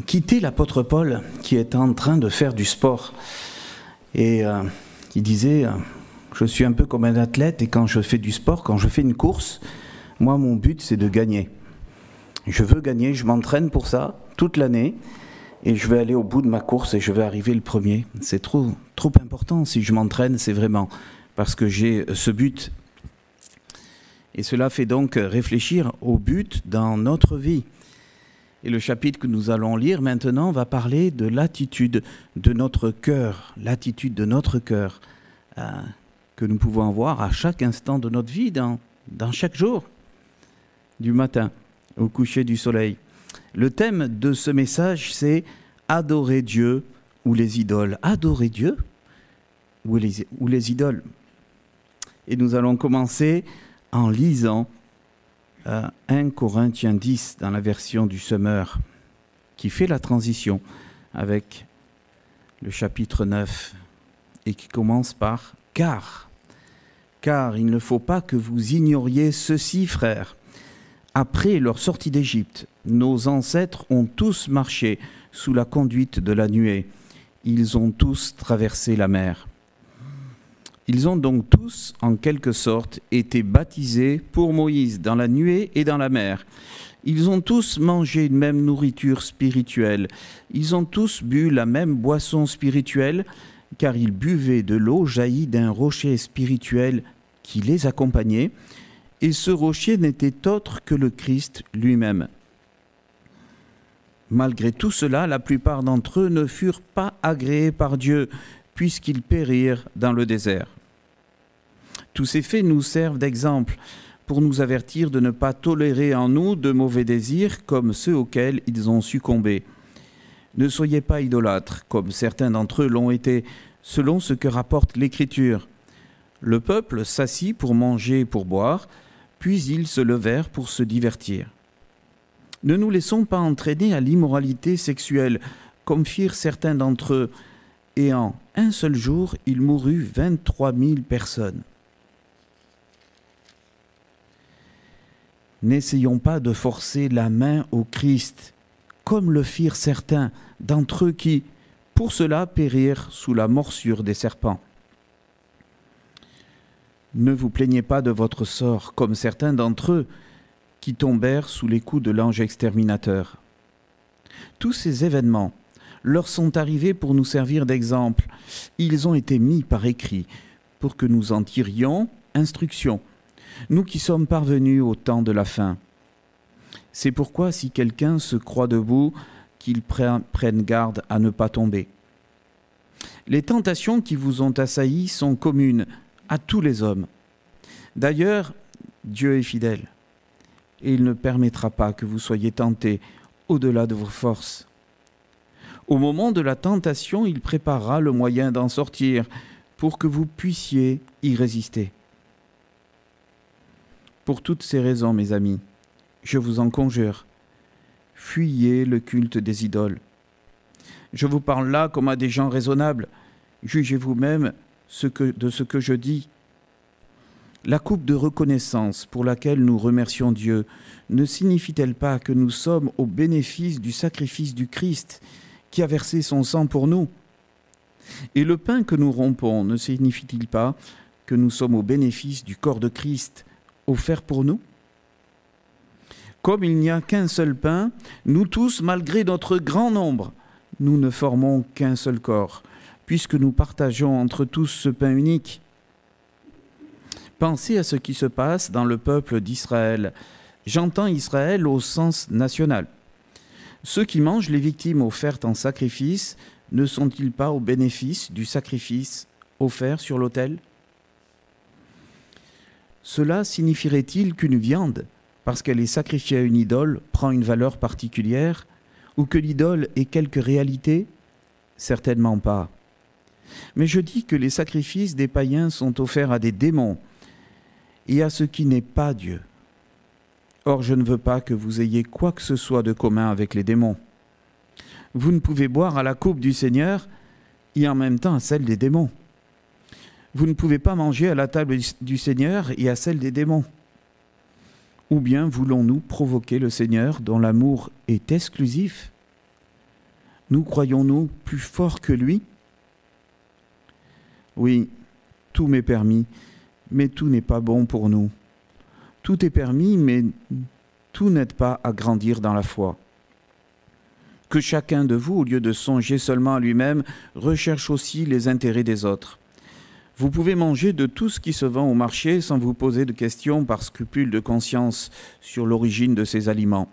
quitter l'apôtre Paul qui est en train de faire du sport. Et il disait, je suis un peu comme un athlète et quand je fais du sport, quand je fais une course, moi mon but c'est de gagner. Je veux gagner, je m'entraîne pour ça toute l'année et je vais aller au bout de ma course et je vais arriver le premier. C'est trop important si je m'entraîne, c'est vraiment parce que j'ai ce but. Et cela fait donc réfléchir au but dans notre vie. Et le chapitre que nous allons lire maintenant va parler de l'attitude de notre cœur, que nous pouvons avoir à chaque instant de notre vie, dans chaque jour, du matin au coucher du soleil. Le thème de ce message, c'est « Adorer Dieu ou les idoles ». Adorer Dieu ou les idoles. Et nous allons commencer en lisant 1 Corinthiens 10 dans la version du Semeur, qui fait la transition avec le chapitre 9 et qui commence par « Car il ne faut pas que vous ignoriez ceci, frères. Après leur sortie d'Égypte, nos ancêtres ont tous marché sous la conduite de la nuée. Ils ont tous traversé la mer. Ils ont donc tous, en quelque sorte, été baptisés pour Moïse dans la nuée et dans la mer. Ils ont tous mangé une même nourriture spirituelle. Ils ont tous bu la même boisson spirituelle, car ils buvaient de l'eau jaillie d'un rocher spirituel qui les accompagnait, et ce rocher n'était autre que le Christ lui-même. Malgré tout cela, la plupart d'entre eux ne furent pas agréés par Dieu, puisqu'ils périrent dans le désert. Tous ces faits nous servent d'exemple pour nous avertir de ne pas tolérer en nous de mauvais désirs comme ceux auxquels ils ont succombé. Ne soyez pas idolâtres, comme certains d'entre eux l'ont été, selon ce que rapporte l'Écriture. Le peuple s'assit pour manger et pour boire, puis ils se levèrent pour se divertir. Ne nous laissons pas entraîner à l'immoralité sexuelle, comme firent certains d'entre eux, et en un seul jour, il mourut 23 000 personnes. N'essayons pas de forcer la main au Christ, comme le firent certains d'entre eux qui, pour cela, périrent sous la morsure des serpents. Ne vous plaignez pas de votre sort, comme certains d'entre eux qui tombèrent sous les coups de l'ange exterminateur. Tous ces événements leur sont arrivés pour nous servir d'exemple. Ils ont été mis par écrit pour que nous en tirions instruction, nous qui sommes parvenus au temps de la fin. C'est pourquoi si quelqu'un se croit debout, qu'il prenne garde à ne pas tomber. Les tentations qui vous ont assaillis sont communes à tous les hommes. D'ailleurs, Dieu est fidèle, et il ne permettra pas que vous soyez tentés au-delà de vos forces. Au moment de la tentation, il préparera le moyen d'en sortir pour que vous puissiez y résister. Pour toutes ces raisons, mes amis, je vous en conjure, fuyez le culte des idoles. Je vous parle là comme à des gens raisonnables. Jugez vous-même de ce que je dis. La coupe de reconnaissance pour laquelle nous remercions Dieu ne signifie-t-elle pas que nous sommes au bénéfice du sacrifice du Christ qui a versé son sang pour nous? Et le pain que nous rompons ne signifie-t-il pas que nous sommes au bénéfice du corps de Christ offert pour nous? Comme il n'y a qu'un seul pain, nous tous, malgré notre grand nombre, nous ne formons qu'un seul corps, puisque nous partageons entre tous ce pain unique. Pensez à ce qui se passe dans le peuple d'Israël. J'entends Israël au sens national. Ceux qui mangent les victimes offertes en sacrifice ne sont-ils pas au bénéfice du sacrifice offert sur l'autel? Cela signifierait-il qu'une viande, parce qu'elle est sacrifiée à une idole, prend une valeur particulière, ou que l'idole ait quelque réalité? Certainement pas. Mais je dis que les sacrifices des païens sont offerts à des démons et à ce qui n'est pas Dieu. Or, je ne veux pas que vous ayez quoi que ce soit de commun avec les démons. Vous ne pouvez boire à la coupe du Seigneur et en même temps à celle des démons. Vous ne pouvez pas manger à la table du Seigneur et à celle des démons. Ou bien voulons-nous provoquer le Seigneur dont l'amour est exclusif? Nous croyons-nous plus forts que lui? Oui, tout m'est permis, mais tout n'est pas bon pour nous. Tout est permis, mais tout n'aide pas à grandir dans la foi. Que chacun de vous, au lieu de songer seulement à lui-même, recherche aussi les intérêts des autres. Vous pouvez manger de tout ce qui se vend au marché sans vous poser de questions par scrupule de conscience sur l'origine de ces aliments,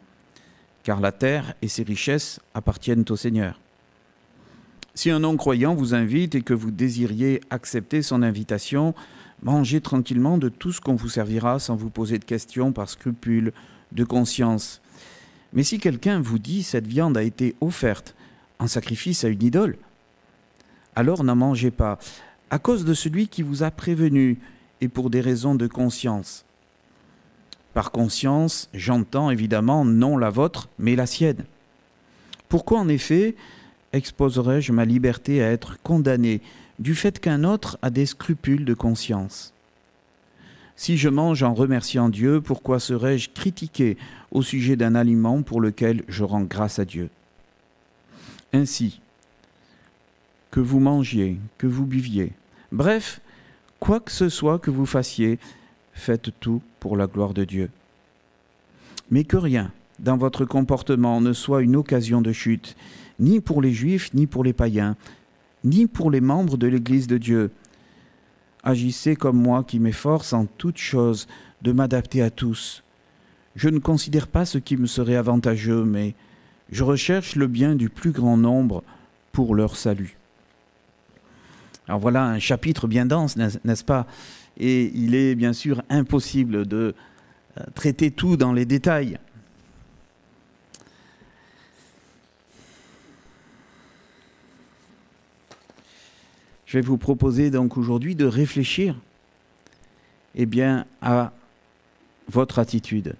car la terre et ses richesses appartiennent au Seigneur. Si un non-croyant vous invite et que vous désiriez accepter son invitation, mangez tranquillement de tout ce qu'on vous servira sans vous poser de questions par scrupule de conscience. Mais si quelqu'un vous dit « cette viande a été offerte en sacrifice à une idole », alors n'en mangez pas, à cause de celui qui vous a prévenu et pour des raisons de conscience. Par conscience, j'entends évidemment non la vôtre, mais la sienne. Pourquoi en effet exposerais-je ma liberté à être condamné du fait qu'un autre a des scrupules de conscience? Si je mange en remerciant Dieu, pourquoi serais-je critiqué au sujet d'un aliment pour lequel je rends grâce à Dieu? Ainsi, que vous mangiez, que vous buviez, bref, quoi que ce soit que vous fassiez, faites tout pour la gloire de Dieu. Mais que rien dans votre comportement ne soit une occasion de chute, ni pour les Juifs, ni pour les païens, ni pour les membres de l'Église de Dieu. Agissez comme moi qui m'efforce en toutes choses de m'adapter à tous. Je ne considère pas ce qui me serait avantageux, mais je recherche le bien du plus grand nombre pour leur salut. Alors voilà un chapitre bien dense, n'est-ce pas? Et il est bien sûr impossible de traiter tout dans les détails. Je vais vous proposer donc aujourd'hui de réfléchir à votre attitude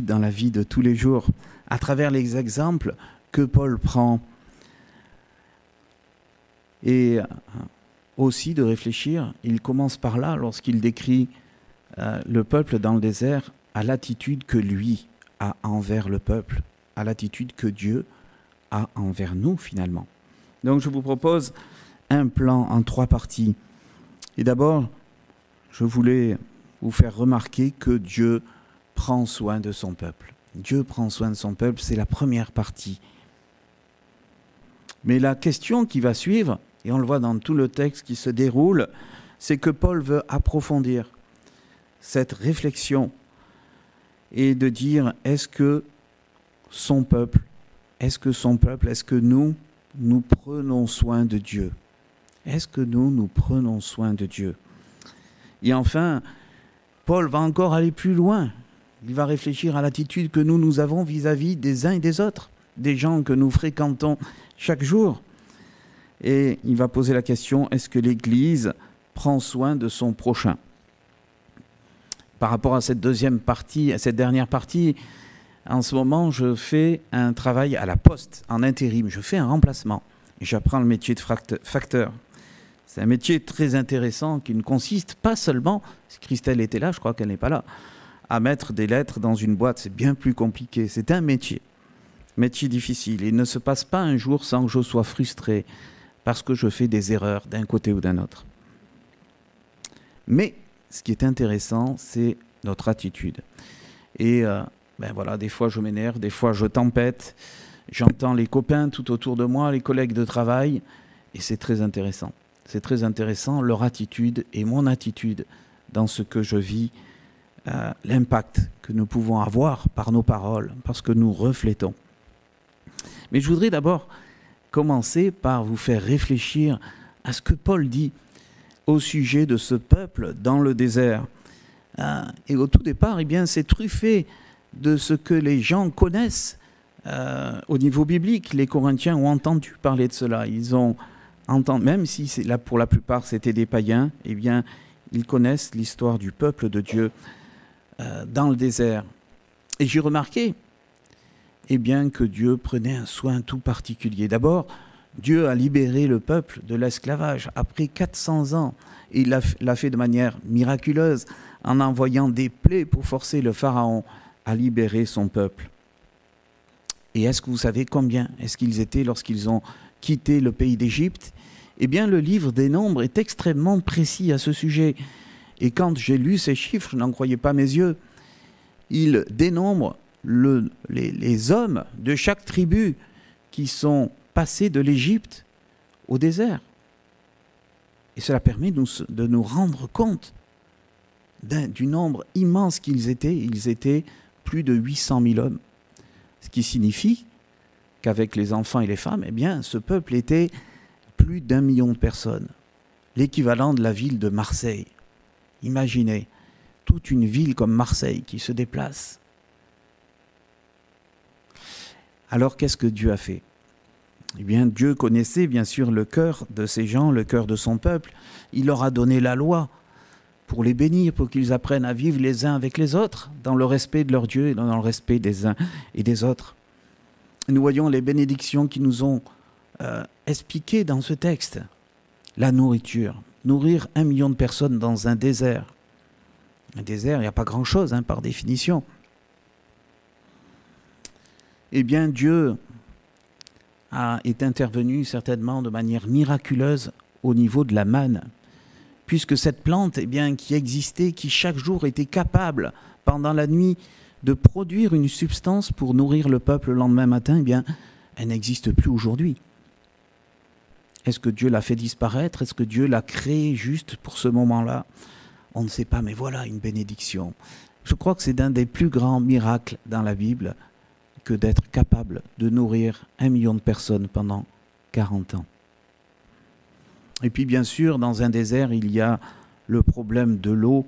dans la vie de tous les jours, à travers les exemples que Paul prend. Et aussi de réfléchir, il commence par là, lorsqu'il décrit le peuple dans le désert, à l'attitude que lui a envers le peuple, à l'attitude que Dieu a envers nous finalement. Donc je vous propose un plan en 3 parties. Et d'abord, je voulais vous faire remarquer que Dieu prend soin de son peuple. Dieu prend soin de son peuple, c'est la première partie. Mais la question qui va suivre, et on le voit dans tout le texte qui se déroule, c'est que Paul veut approfondir cette réflexion et de dire, est-ce que nous prenons soin de Dieu? Est-ce que nous prenons soin de Dieu? Et enfin, Paul va encore aller plus loin. Il va réfléchir à l'attitude que nous avons vis-à-vis des uns et des autres, des gens que nous fréquentons chaque jour. Et il va poser la question, est-ce que l'Église prend soin de son prochain? Par rapport à cette dernière partie, en ce moment, je fais un travail à la poste, en intérim. Je fais un remplacement. J'apprends le métier de facteur. C'est un métier très intéressant qui ne consiste pas seulement, si Christelle était là, je crois qu'elle n'est pas là, à mettre des lettres dans une boîte. C'est bien plus compliqué. C'est un métier difficile. Il ne se passe pas un jour sans que je sois frustré parce que je fais des erreurs d'un côté ou d'un autre. Mais ce qui est intéressant, c'est notre attitude. Et des fois je m'énerve, des fois je tempête, j'entends les copains tout autour de moi, les collègues de travail, et c'est très intéressant. C'est très intéressant, leur attitude et mon attitude dans ce que je vis, l'impact que nous pouvons avoir par nos paroles, parce que nous reflétons. Mais je voudrais d'abord commencer par vous faire réfléchir à ce que Paul dit au sujet de ce peuple dans le désert. Et au tout départ, c'est truffé de ce que les gens connaissent au niveau biblique. Les Corinthiens ont entendu parler de cela. Ils ont entendu, même si là, pour la plupart c'était des païens, ils connaissent l'histoire du peuple de Dieu dans le désert. Et j'ai remarqué que Dieu prenait un soin tout particulier. D'abord, Dieu a libéré le peuple de l'esclavage après 400 ans. Et il l'a fait de manière miraculeuse en envoyant des plaies pour forcer le Pharaon à libérer son peuple. Et est-ce que vous savez combien est-ce qu'ils étaient lorsqu'ils ont quitté le pays d'Égypte? Eh bien, le livre des Nombres est extrêmement précis à ce sujet. Et quand j'ai lu ces chiffres, je n'en croyais pas mes yeux. Il dénombre les hommes de chaque tribu qui sont passés de l'Égypte au désert. Et cela permet de nous rendre compte du nombre immense qu'ils étaient. Ils étaient plus de 800 000 hommes. Ce qui signifie qu'avec les enfants et les femmes, eh bien, ce peuple était plus d'1 million de personnes. L'équivalent de la ville de Marseille. Imaginez, toute une ville comme Marseille qui se déplace. Alors, qu'est-ce que Dieu a fait? Eh bien, Dieu connaissait bien sûr le cœur de ces gens, le cœur de son peuple. Il leur a donné la loi pour les bénir, pour qu'ils apprennent à vivre les uns avec les autres, dans le respect de leur Dieu et dans le respect des uns et des autres. Nous voyons les bénédictions qui nous ont expliquées dans ce texte. La nourriture. Nourrir 1 million de personnes dans un désert. Un désert, il n'y a pas grand-chose, par définition. Eh bien, Dieu est intervenu certainement de manière miraculeuse au niveau de la manne, puisque cette plante, eh bien, qui existait, qui chaque jour était capable, pendant la nuit, de produire une substance pour nourrir le peuple le lendemain matin, eh bien, elle n'existe plus aujourd'hui. Est-ce que Dieu l'a fait disparaître? Est-ce que Dieu l'a créé juste pour ce moment-là? On ne sait pas, mais voilà une bénédiction. Je crois que c'est un des plus grands miracles dans la Bible que d'être capable de nourrir 1 million de personnes pendant 40 ans. Et puis bien sûr, dans un désert, il y a le problème de l'eau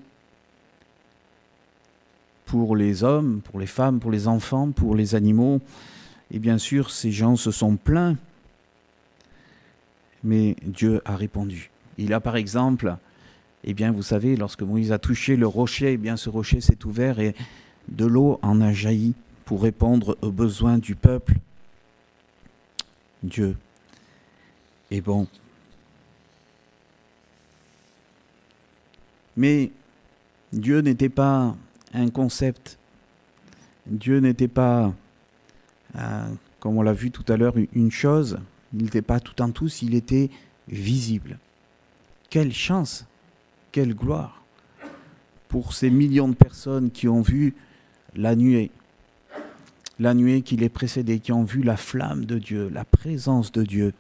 pour les hommes, pour les femmes, pour les enfants, pour les animaux. Et bien sûr, ces gens se sont plaints. Mais Dieu a répondu. Il a par exemple, eh bien vous savez, lorsque Moïse a touché le rocher, eh bien ce rocher s'est ouvert et de l'eau en a jailli pour répondre aux besoins du peuple. Dieu est bon. Mais Dieu n'était pas un concept. Dieu n'était pas, comme on l'a vu tout à l'heure, une chose. Il n'était pas tout en tous, il était visible. Quelle chance, quelle gloire pour ces millions de personnes qui ont vu la nuée qui les précédait, qui ont vu la flamme de Dieu, la présence de Dieu.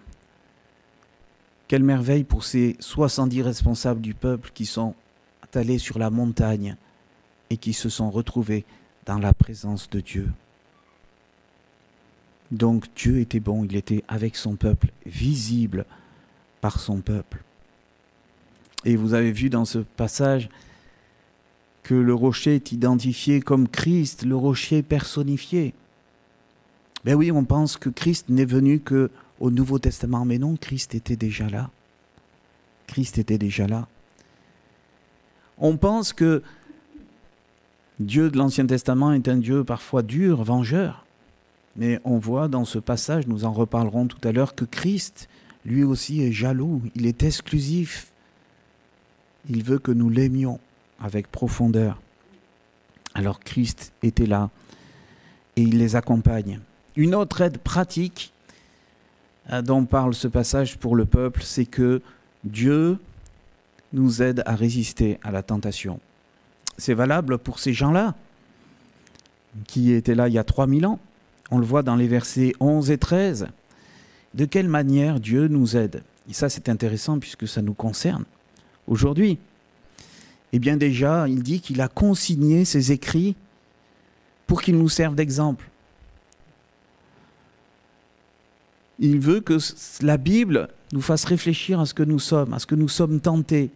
Quelle merveille pour ces 70 responsables du peuple qui sont allés sur la montagne et qui se sont retrouvés dans la présence de Dieu. Donc Dieu était bon, il était avec son peuple, visible par son peuple. Et vous avez vu dans ce passage que le rocher est identifié comme Christ, le rocher personnifié. Ben oui, on pense que Christ n'est venu qu'au Nouveau Testament, mais non, Christ était déjà là. Christ était déjà là. On pense que Dieu de l'Ancien Testament est un Dieu parfois dur, vengeur. Mais on voit dans ce passage, nous en reparlerons tout à l'heure, que Christ, lui aussi, est jaloux, il est exclusif. Il veut que nous l'aimions avec profondeur. Alors Christ était là et il les accompagne. Une autre aide pratique dont parle ce passage pour le peuple, c'est que Dieu nous aide à résister à la tentation. C'est valable pour ces gens-là qui étaient là il y a 3000 ans. On le voit dans les versets 11 et 13. De quelle manière Dieu nous aide? Et ça, c'est intéressant puisque ça nous concerne aujourd'hui. Eh bien déjà, il dit qu'il a consigné ses écrits pour qu'ils nous servent d'exemple. Il veut que la Bible nous fasse réfléchir à ce que nous sommes, à ce que nous sommes tentés,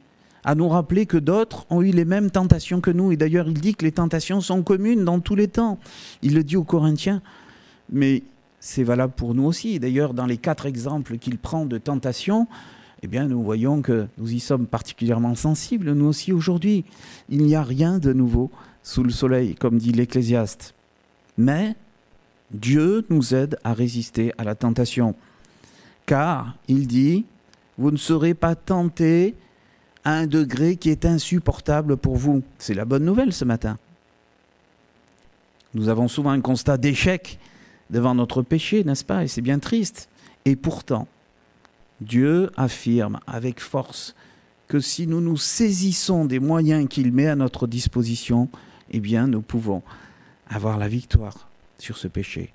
à nous rappeler que d'autres ont eu les mêmes tentations que nous. Et d'ailleurs, il dit que les tentations sont communes dans tous les temps. Il le dit aux Corinthiens. Mais c'est valable pour nous aussi. D'ailleurs, dans les 4 exemples qu'il prend de tentation, eh bien, nous voyons que nous y sommes particulièrement sensibles, nous aussi aujourd'hui. Il n'y a rien de nouveau sous le soleil, comme dit l'Ecclésiaste. Mais Dieu nous aide à résister à la tentation. Car, il dit, vous ne serez pas tentés à un degré qui est insupportable pour vous. C'est la bonne nouvelle ce matin. Nous avons souvent un constat d'échec. devant notre péché, n'est-ce pas? Et c'est bien triste. Et pourtant, Dieu affirme avec force que si nous nous saisissons des moyens qu'il met à notre disposition, eh bien, nous pouvons avoir la victoire sur ce péché.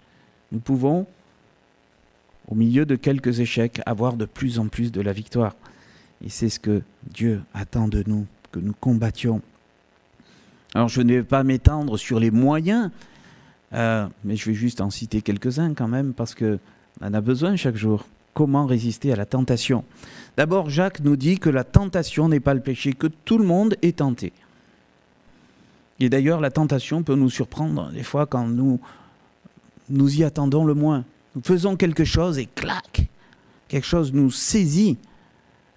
Nous pouvons, au milieu de quelques échecs, avoir de plus en plus de la victoire. Et c'est ce que Dieu attend de nous, que nous combattions. Alors, je ne vais pas m'étendre sur les moyens, mais je vais juste en citer quelques-uns quand même, parce qu'on en a besoin chaque jour. Comment résister à la tentation? D'abord, Jacques nous dit que la tentation n'est pas le péché, que tout le monde est tenté. Et d'ailleurs, la tentation peut nous surprendre des fois quand nous y attendons le moins. Nous faisons quelque chose et clac, quelque chose nous saisit,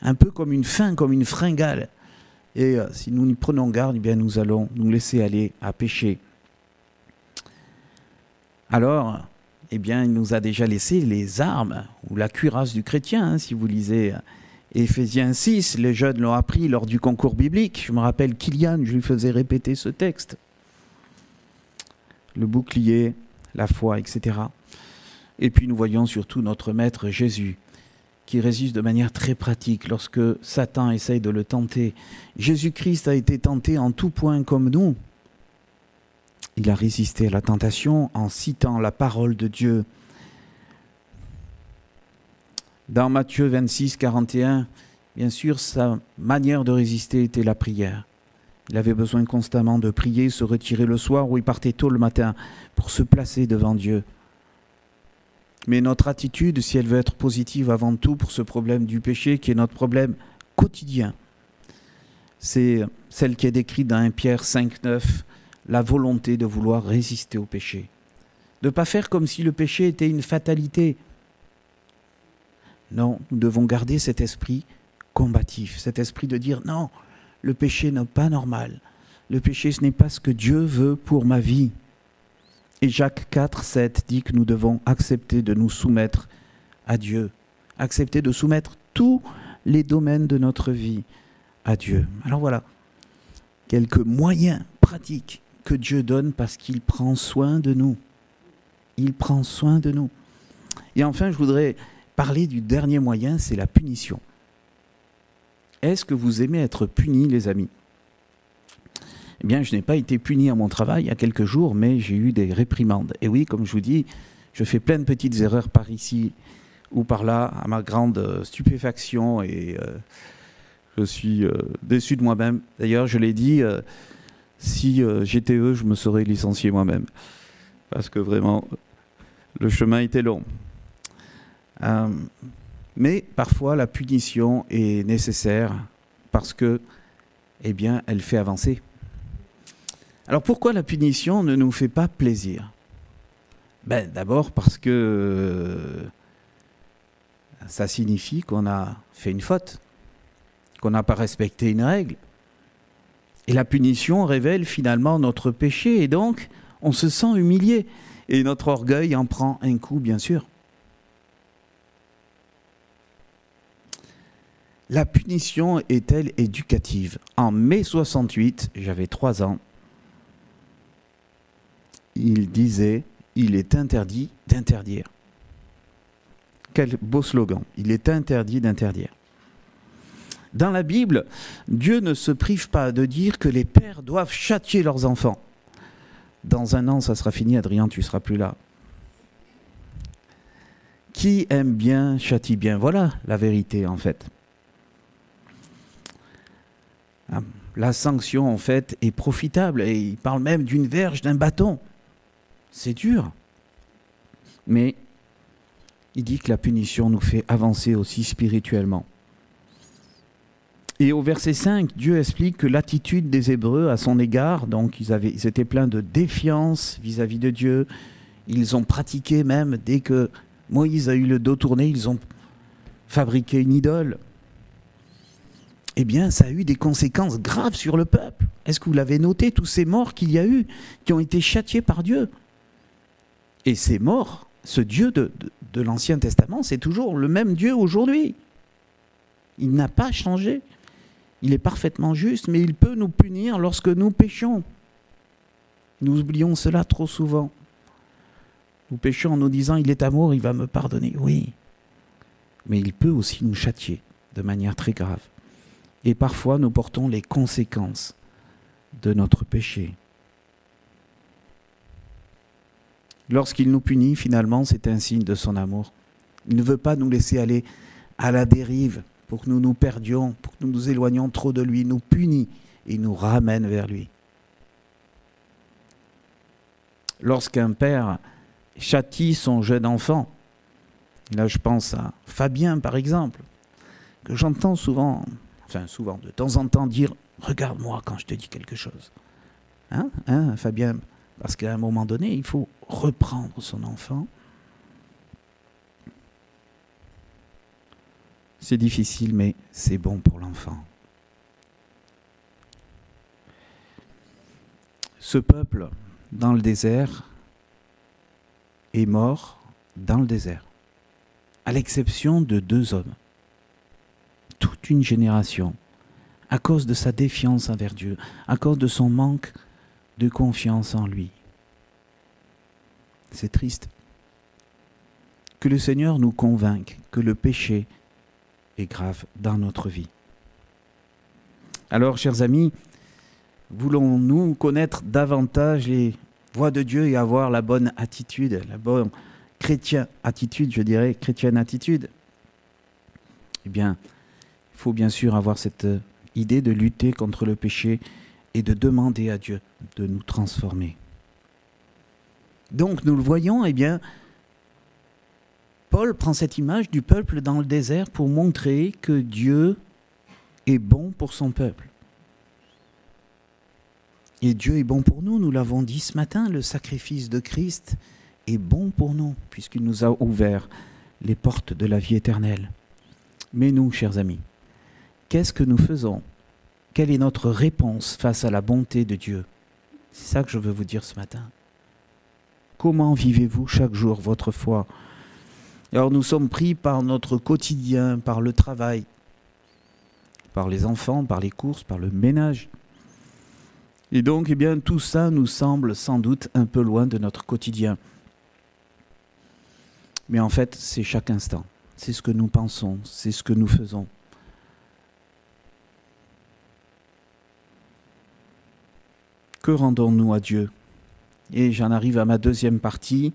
un peu comme une faim, comme une fringale. Et si nous n'y prenons garde, eh bien, nous allons nous laisser aller à pécher. Alors, eh bien, il nous a déjà laissé les armes, ou la cuirasse du chrétien, si vous lisez Éphésiens 6, les jeunes l'ont appris lors du concours biblique. Je me rappelle Kylian, je lui faisais répéter ce texte. Le bouclier, la foi, etc. Et puis nous voyons surtout notre Maître Jésus, qui résiste de manière très pratique lorsque Satan essaye de le tenter. Jésus-Christ a été tenté en tout point comme nous. Il a résisté à la tentation en citant la parole de Dieu. Dans Matthieu 26, 41, bien sûr, sa manière de résister était la prière. Il avait besoin constamment de prier, se retirer le soir ou il partait tôt le matin pour se placer devant Dieu. Mais notre attitude, si elle veut être positive avant tout pour ce problème du péché, qui est notre problème quotidien, c'est celle qui est décrite dans 1 Pierre 5, 9, la volonté de vouloir résister au péché. De ne pas faire comme si le péché était une fatalité. Non, nous devons garder cet esprit combatif, cet esprit de dire non, le péché n'est pas normal. Le péché, ce n'est pas ce que Dieu veut pour ma vie. Et Jacques 4, 7 dit que nous devons accepter de nous soumettre à Dieu, accepter de soumettre tous les domaines de notre vie à Dieu. Alors voilà, quelques moyens pratiques que Dieu donne parce qu'il prend soin de nous. Il prend soin de nous. Et enfin, je voudrais parler du dernier moyen, c'est la punition. Est-ce que vous aimez être puni, les amis? Eh bien, je n'ai pas été puni à mon travail il y a quelques jours, mais j'ai eu des réprimandes. Et oui, comme je vous dis, je fais plein de petites erreurs par ici ou par là, à ma grande stupéfaction, et je suis déçu de moi-même. D'ailleurs, je l'ai dit, si j'étais eux, je me serais licencié moi-même. Parce que vraiment, le chemin était long. Mais parfois, la punition est nécessaire parce que, eh bien, elle fait avancer. Alors pourquoi la punition ne nous fait pas plaisir? D'abord parce que ça signifie qu'on a fait une faute, qu'on n'a pas respecté une règle. Et la punition révèle finalement notre péché et donc on se sent humilié. Et notre orgueil en prend un coup, bien sûr. La punition est-elle éducative? En mai 68, j'avais 3 ans, il disait « Il est interdit d'interdire ». Quel beau slogan, il est interdit d'interdire. Dans la Bible, Dieu ne se prive pas de dire que les pères doivent châtier leurs enfants. Dans 1 an, ça sera fini, Adrien, tu ne seras plus là. Qui aime bien, châtie bien. Voilà la vérité, en fait. La sanction, en fait, est profitable. Et il parle même d'une verge, d'un bâton. C'est dur. Mais il dit que la punition nous fait avancer aussi spirituellement. Et au verset 5, Dieu explique que l'attitude des Hébreux à son égard, donc ils étaient pleins de défiance vis-à-vis de Dieu. Ils ont pratiqué même, dès que Moïse a eu le dos tourné, ils ont fabriqué une idole. Eh bien, ça a eu des conséquences graves sur le peuple. Est-ce que vous l'avez noté, tous ces morts qu'il y a eu, qui ont été châtiés par Dieu? Et ces morts, ce Dieu de l'Ancien Testament, c'est toujours le même Dieu aujourd'hui. Il n'a pas changé. Il est parfaitement juste, mais il peut nous punir lorsque nous péchons. Nous oublions cela trop souvent. Nous péchons en nous disant « il est amour, il va me pardonner ». Oui, mais il peut aussi nous châtier de manière très grave. Et parfois, nous portons les conséquences de notre péché. Lorsqu'il nous punit, finalement, c'est un signe de son amour. Il ne veut pas nous laisser aller à la dérive pour que nous nous perdions, pour que nous nous éloignions trop de lui. Il nous punit et nous ramène vers lui. Lorsqu'un père châtie son jeune enfant, là je pense à Fabien par exemple, que j'entends souvent, de temps en temps dire « regarde-moi quand je te dis quelque chose ». Hein, Fabien? Parce qu'à un moment donné, il faut reprendre son enfant. C'est difficile, mais c'est bon pour l'enfant. Ce peuple, dans le désert, est mort dans le désert, à l'exception de 2 hommes. Toute une génération, à cause de sa défiance envers Dieu, à cause de son manque de confiance en lui. C'est triste. Que le Seigneur nous convainque que le péché est grave dans notre vie. Alors, chers amis, voulons-nous connaître davantage les voies de Dieu et avoir la bonne attitude, la bonne chrétienne attitude, Eh bien, il faut bien sûr avoir cette idée de lutter contre le péché et de demander à Dieu de nous transformer. Donc, nous le voyons, eh bien, Paul prend cette image du peuple dans le désert pour montrer que Dieu est bon pour son peuple. Et Dieu est bon pour nous, nous l'avons dit ce matin, le sacrifice de Christ est bon pour nous, puisqu'il nous a ouvert les portes de la vie éternelle. Mais nous, chers amis, qu'est-ce que nous faisons? Quelle est notre réponse face à la bonté de Dieu? C'est ça que je veux vous dire ce matin. Comment vivez-vous chaque jour votre foi? Alors nous sommes pris par notre quotidien, par le travail, par les enfants, par les courses, par le ménage. Et donc, eh bien, tout ça nous semble sans doute un peu loin de notre quotidien. Mais en fait, c'est chaque instant. C'est ce que nous pensons, c'est ce que nous faisons. Que rendons-nous à Dieu? Et j'en arrive à ma deuxième partie.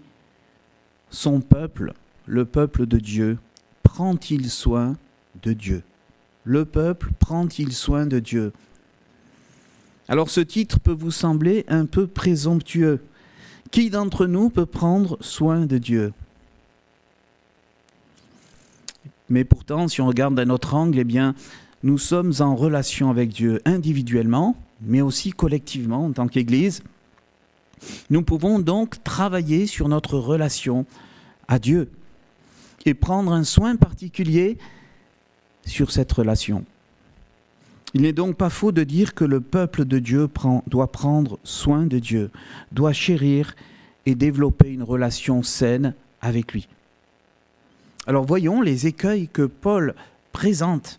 Son peuple, le peuple de Dieu, prend-il soin de Dieu? Le peuple prend-il soin de Dieu? Alors ce titre peut vous sembler un peu présomptueux. Qui d'entre nous peut prendre soin de Dieu? Mais pourtant, si on regarde d'un autre angle, eh bien, nous sommes en relation avec Dieu individuellement, mais aussi collectivement en tant qu'Église. Nous pouvons donc travailler sur notre relation à Dieu et prendre un soin particulier sur cette relation. Il n'est donc pas faux de dire que le peuple de Dieu doit prendre soin de Dieu, doit chérir et développer une relation saine avec lui. Alors voyons les écueils que Paul présente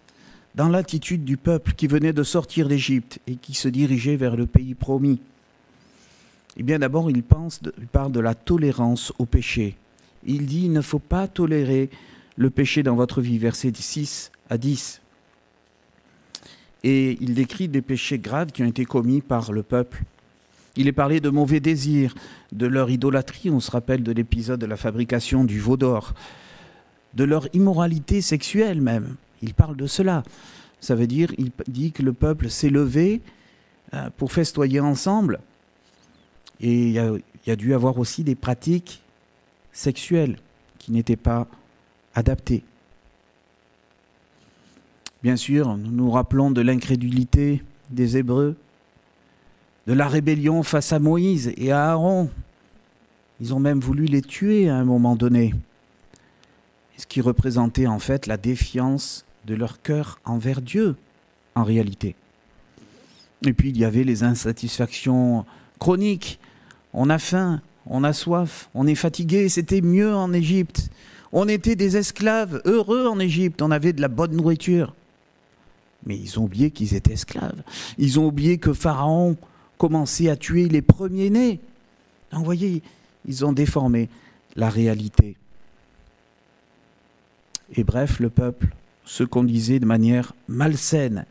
dans l'attitude du peuple qui venait de sortir d'Égypte et qui se dirigeait vers le pays promis. Eh bien d'abord, il parle de la tolérance au péché. Il dit, il ne faut pas tolérer le péché dans votre vie, versets 6 à 10. Et il décrit des péchés graves qui ont été commis par le peuple. Il est parlé de mauvais désirs, de leur idolâtrie, on se rappelle de l'épisode de la fabrication du veau d'or, de leur immoralité sexuelle même. Il parle de cela. Ça veut dire, il dit que le peuple s'est levé pour festoyer ensemble. Et il y a dû avoir aussi des pratiques sexuelles qui n'étaient pas adaptées. Bien sûr, nous nous rappelons de l'incrédulité des Hébreux, de la rébellion face à Moïse et à Aaron. Ils ont même voulu les tuer à un moment donné. Ce qui représentait en fait la défiance de leur cœur envers Dieu, en réalité. Et puis il y avait les insatisfactions chroniques. On a faim, on a soif, on est fatigué, c'était mieux en Égypte. On était des esclaves heureux en Égypte, on avait de la bonne nourriture. Mais ils ont oublié qu'ils étaient esclaves. Ils ont oublié que Pharaon commençait à tuer les premiers-nés. Donc, vous voyez, ils ont déformé la réalité. Et bref, le peuple se conduisait de manière malsaine,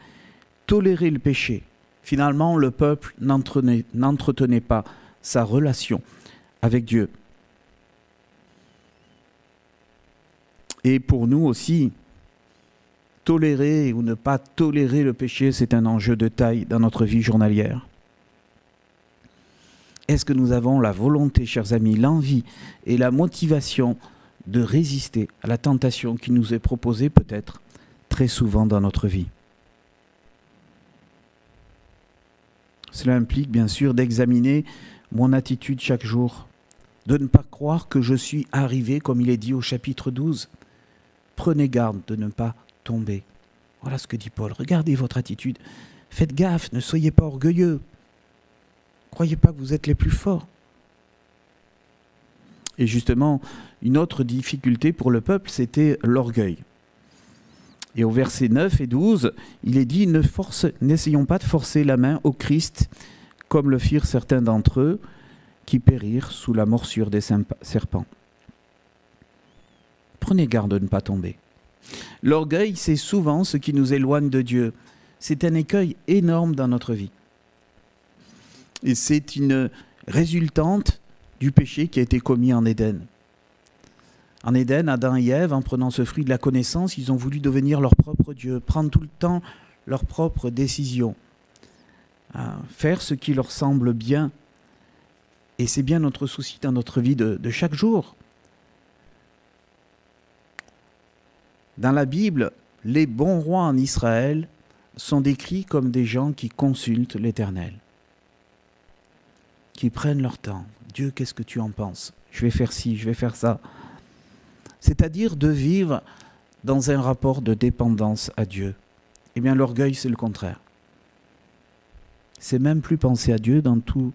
tolérait le péché. Finalement, le peuple n'entretenait pas sa relation avec Dieu. Et pour nous aussi, tolérer ou ne pas tolérer le péché, c'est un enjeu de taille dans notre vie journalière. Est-ce que nous avons la volonté, chers amis, l'envie et la motivation de résister à la tentation qui nous est proposée peut-être très souvent dans notre vie? Cela implique bien sûr d'examiner mon attitude chaque jour, de ne pas croire que je suis arrivé, comme il est dit au chapitre 12. Prenez garde de ne pas tomber. Voilà ce que dit Paul. Regardez votre attitude. Faites gaffe, ne soyez pas orgueilleux. Croyez pas que vous êtes les plus forts. Et justement, une autre difficulté pour le peuple, c'était l'orgueil. Et au verset 9 et 12, il est dit « N'essayons pas de forcer la main au Christ, comme le firent certains d'entre eux, qui périrent sous la morsure des serpents. » Prenez garde de ne pas tomber. L'orgueil, c'est souvent ce qui nous éloigne de Dieu. C'est un écueil énorme dans notre vie. Et c'est une résultante du péché qui a été commis en Éden. En Éden, Adam et Ève, en prenant ce fruit de la connaissance, ils ont voulu devenir leur propre Dieu, prendre tout le temps leurs propres décisions, faire ce qui leur semble bien. Et c'est bien notre souci dans notre vie de chaque jour. Dans la Bible, les bons rois en Israël sont décrits comme des gens qui consultent l'Éternel, qui prennent leur temps. Dieu, qu'est-ce que tu en penses? Je vais faire ci, je vais faire ça. C'est-à-dire de vivre dans un rapport de dépendance à Dieu. Eh bien, l'orgueil, c'est le contraire. C'est même plus penser à Dieu dans tous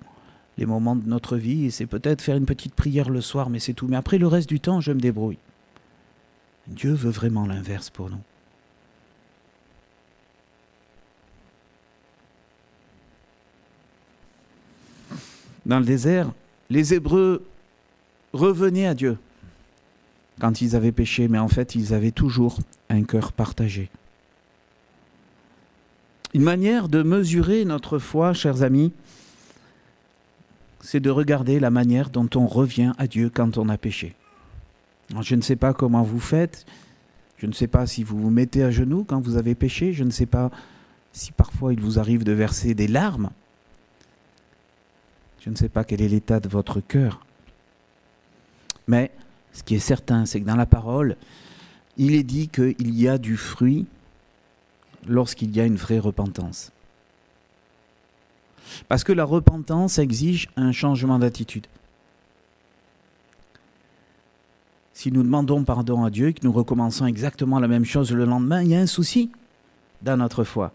les moments de notre vie, et c'est peut-être faire une petite prière le soir, mais c'est tout. Mais après, le reste du temps, je me débrouille. Dieu veut vraiment l'inverse pour nous. Dans le désert, les Hébreux revenaient à Dieu quand ils avaient péché, mais en fait, ils avaient toujours un cœur partagé. Une manière de mesurer notre foi, chers amis, c'est de regarder la manière dont on revient à Dieu quand on a péché. Alors, je ne sais pas comment vous faites, je ne sais pas si vous vous mettez à genoux quand vous avez péché, je ne sais pas si parfois il vous arrive de verser des larmes. Je ne sais pas quel est l'état de votre cœur. Mais ce qui est certain, c'est que dans la parole, il est dit qu'il y a du fruit lorsqu'il y a une vraie repentance. Parce que la repentance exige un changement d'attitude. Si nous demandons pardon à Dieu et que nous recommençons exactement la même chose le lendemain, il y a un souci dans notre foi.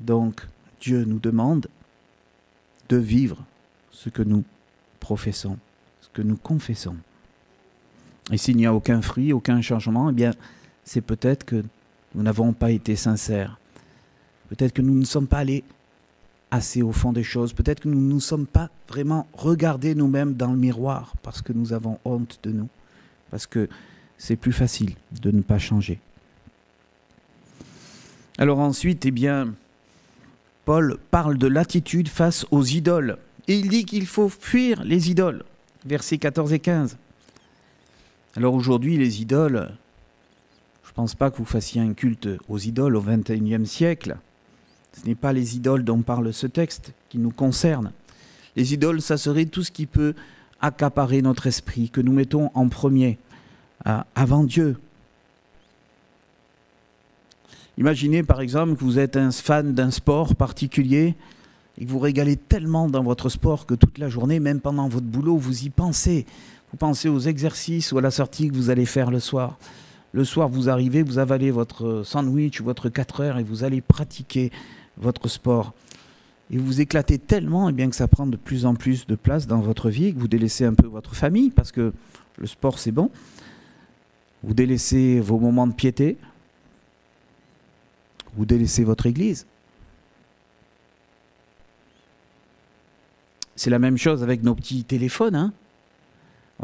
Donc, Dieu nous demande de vivre ce que nous professons, ce que nous confessons. Et s'il n'y a aucun fruit, aucun changement, eh bien, c'est peut-être que nous n'avons pas été sincères. Peut-être que nous ne sommes pas allés assez au fond des choses. Peut-être que nous ne nous sommes pas vraiment regardés nous-mêmes dans le miroir parce que nous avons honte de nous. Parce que c'est plus facile de ne pas changer. Alors ensuite, eh bien, Paul parle de l'attitude face aux idoles. Et il dit qu'il faut fuir les idoles. Versets 14 et 15. Alors aujourd'hui, les idoles, je ne pense pas que vous fassiez un culte aux idoles au XXIe siècle. Ce n'est pas les idoles dont parle ce texte qui nous concerne. Les idoles, ça serait tout ce qui peut accaparer notre esprit, que nous mettons en premier, avant Dieu. Imaginez par exemple que vous êtes un fan d'un sport particulier et que vous régalez tellement dans votre sport que toute la journée, même pendant votre boulot, vous y pensez. Vous pensez aux exercices ou à la sortie que vous allez faire le soir. Le soir, vous arrivez, vous avalez votre sandwich ou votre 4 heures et vous allez pratiquer votre sport. Et vous vous éclatez tellement bien que ça prend de plus en plus de place dans votre vie et que vous délaissez un peu votre famille parce que le sport, c'est bon. Vous délaissez vos moments de piété. Vous délaissez votre église. C'est la même chose avec nos petits téléphones.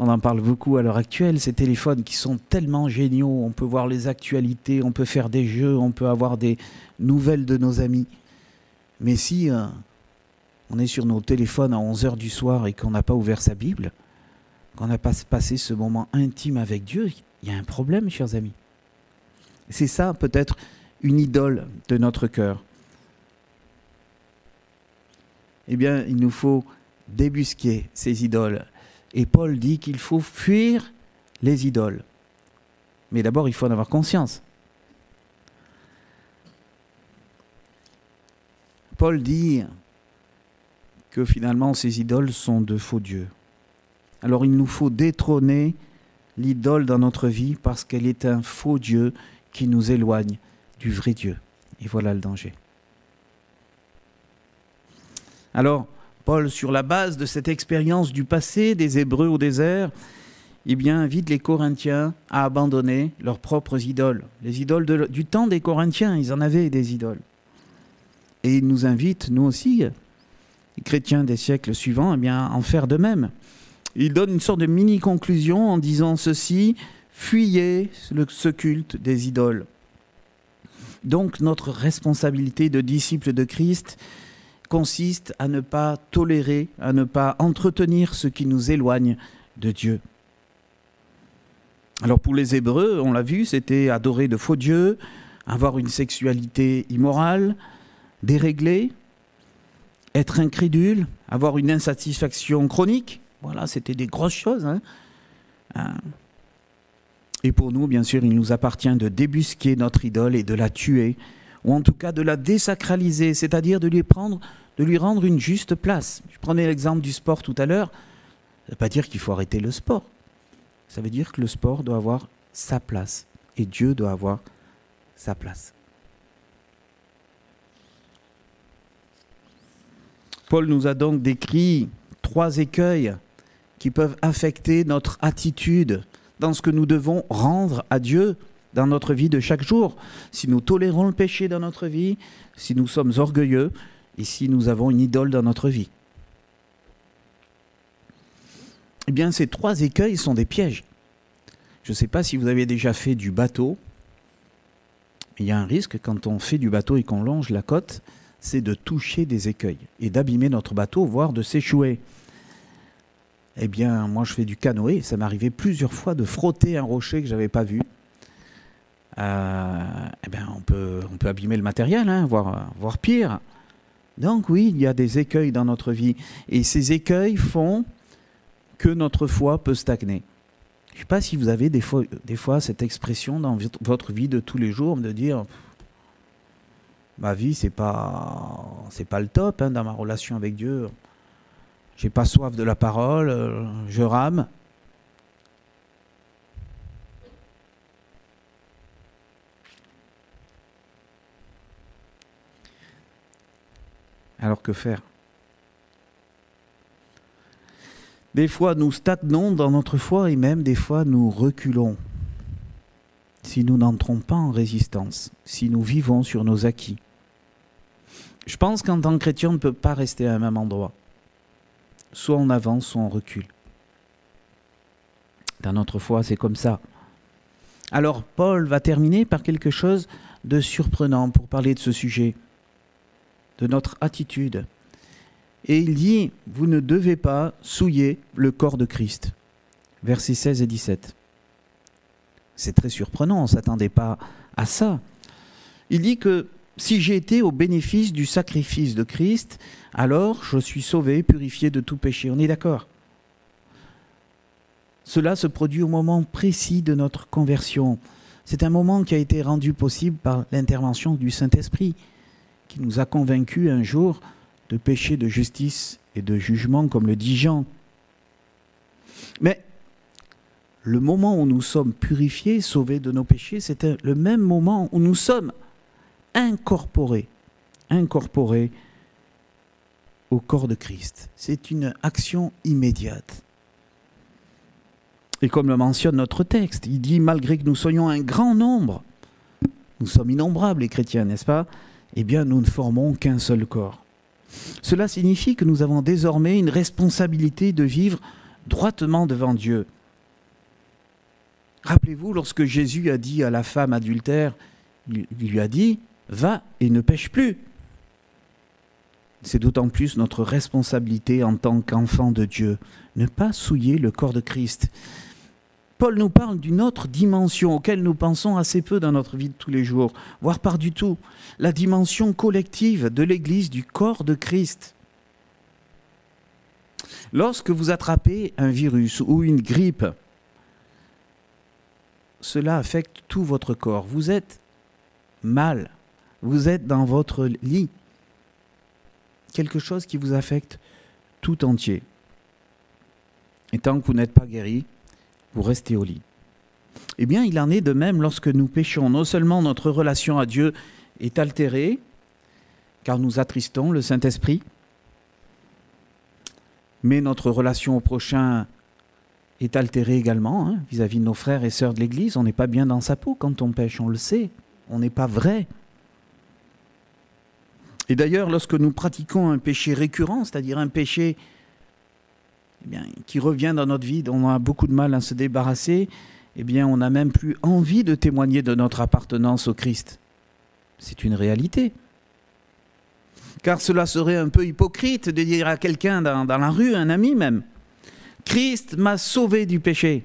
On en parle beaucoup à l'heure actuelle, ces téléphones qui sont tellement géniaux. On peut voir les actualités, on peut faire des jeux, on peut avoir des nouvelles de nos amis. Mais si on est sur nos téléphones à 11h du soir et qu'on n'a pas ouvert sa Bible, qu'on n'a pas passé ce moment intime avec Dieu, il y a un problème, chers amis. C'est ça peut-être une idole de notre cœur. Eh bien, il nous faut débusquer ces idoles. Et Paul dit qu'il faut fuir les idoles. Mais d'abord, il faut en avoir conscience. Paul dit que finalement, ces idoles sont de faux dieux. Alors, il nous faut détrôner l'idole dans notre vie parce qu'elle est un faux Dieu qui nous éloigne du vrai Dieu. Et voilà le danger. Alors, Paul, sur la base de cette expérience du passé des Hébreux au désert, eh bien, invite les Corinthiens à abandonner leurs propres idoles. Les idoles du temps des Corinthiens, ils en avaient des idoles. Et il nous invite, nous aussi, les chrétiens des siècles suivants, eh bien, à en faire de même. Il donne une sorte de mini-conclusion en disant ceci: fuyez ce culte des idoles. Donc, notre responsabilité de disciples de Christ consiste à ne pas tolérer, à ne pas entretenir ce qui nous éloigne de Dieu. Alors pour les Hébreux, on l'a vu, c'était adorer de faux dieux, avoir une sexualité immorale, déréglée, être incrédule, avoir une insatisfaction chronique. Voilà, c'était des grosses choses. Et pour nous, bien sûr, il nous appartient de débusquer notre idole et de la tuer, ou en tout cas de la désacraliser, c'est-à-dire de lui rendre une juste place. Je prenais l'exemple du sport tout à l'heure. Ça ne veut pas dire qu'il faut arrêter le sport. Ça veut dire que le sport doit avoir sa place. Et Dieu doit avoir sa place. Paul nous a donc décrit 3 écueils qui peuvent affecter notre attitude dans ce que nous devons rendre à Dieu dans notre vie de chaque jour. Si nous tolérons le péché dans notre vie, si nous sommes orgueilleux et si nous avons une idole dans notre vie. Eh bien, ces 3 écueils sont des pièges. Je ne sais pas si vous avez déjà fait du bateau. Il y a un risque quand on fait du bateau et qu'on longe la côte, c'est de toucher des écueils et d'abîmer notre bateau, voire de s'échouer. Eh bien, moi je fais du canoë, ça m'arrivait plusieurs fois de frotter un rocher que je n'avais pas vu. Eh bien, on peut abîmer le matériel, voire pire. Donc oui, il y a des écueils dans notre vie. Et ces écueils font que notre foi peut stagner. Je ne sais pas si vous avez des fois cette expression dans votre vie de tous les jours, de dire « ma vie, c'est pas le top dans ma relation avec Dieu. J'ai pas soif de la parole, je rame. » Alors que faire? Des fois, nous stagnons dans notre foi et même des fois, nous reculons. Si nous n'entrons pas en résistance, si nous vivons sur nos acquis. Je pense qu'en tant que chrétien, on ne peut pas rester à un même endroit. Soit on avance, soit on recule. Dans notre foi, c'est comme ça. Alors, Paul va terminer par quelque chose de surprenant pour parler de ce sujet, de notre attitude. Et il dit, vous ne devez pas souiller le corps de Christ. Versets 16 et 17. C'est très surprenant, on ne s'attendait pas à ça. Il dit que si j'ai été au bénéfice du sacrifice de Christ, alors je suis sauvé, purifié de tout péché. On est d'accord? Cela se produit au moment précis de notre conversion. C'est un moment qui a été rendu possible par l'intervention du Saint-Esprit, qui nous a convaincus un jour de péché, de justice et de jugement, comme le dit Jean. Mais le moment où nous sommes purifiés, sauvés de nos péchés, c'est le même moment où nous sommes incorporés au corps de Christ. C'est une action immédiate. Et comme le mentionne notre texte, il dit, malgré que nous soyons un grand nombre, nous sommes innombrables les chrétiens, n'est-ce pas? Eh bien, nous ne formons qu'un seul corps. Cela signifie que nous avons désormais une responsabilité de vivre droitement devant Dieu. Rappelez-vous, lorsque Jésus a dit à la femme adultère, il lui a dit « Va et ne pêche plus ». C'est d'autant plus notre responsabilité en tant qu'enfant de Dieu, ne pas souiller le corps de Christ. Paul nous parle d'une autre dimension auquel nous pensons assez peu dans notre vie de tous les jours, voire pas du tout, la dimension collective de l'Église, du corps de Christ. Lorsque vous attrapez un virus ou une grippe, cela affecte tout votre corps. Vous êtes mal, vous êtes dans votre lit. Quelque chose qui vous affecte tout entier. Et tant que vous n'êtes pas guéri, vous restez au lit. Eh bien, il en est de même lorsque nous péchons. Non seulement notre relation à Dieu est altérée, car nous attristons le Saint-Esprit, mais notre relation au prochain est altérée également, vis-à-vis de nos frères et sœurs de l'Église. On n'est pas bien dans sa peau quand on pêche, on le sait. On n'est pas vrai. Et d'ailleurs, lorsque nous pratiquons un péché récurrent, c'est-à-dire un péché qui revient dans notre vie, dont on a beaucoup de mal à se débarrasser, eh bien, on n'a même plus envie de témoigner de notre appartenance au Christ. C'est une réalité. Car cela serait un peu hypocrite de dire à quelqu'un dans la rue, un ami même, « Christ m'a sauvé du péché.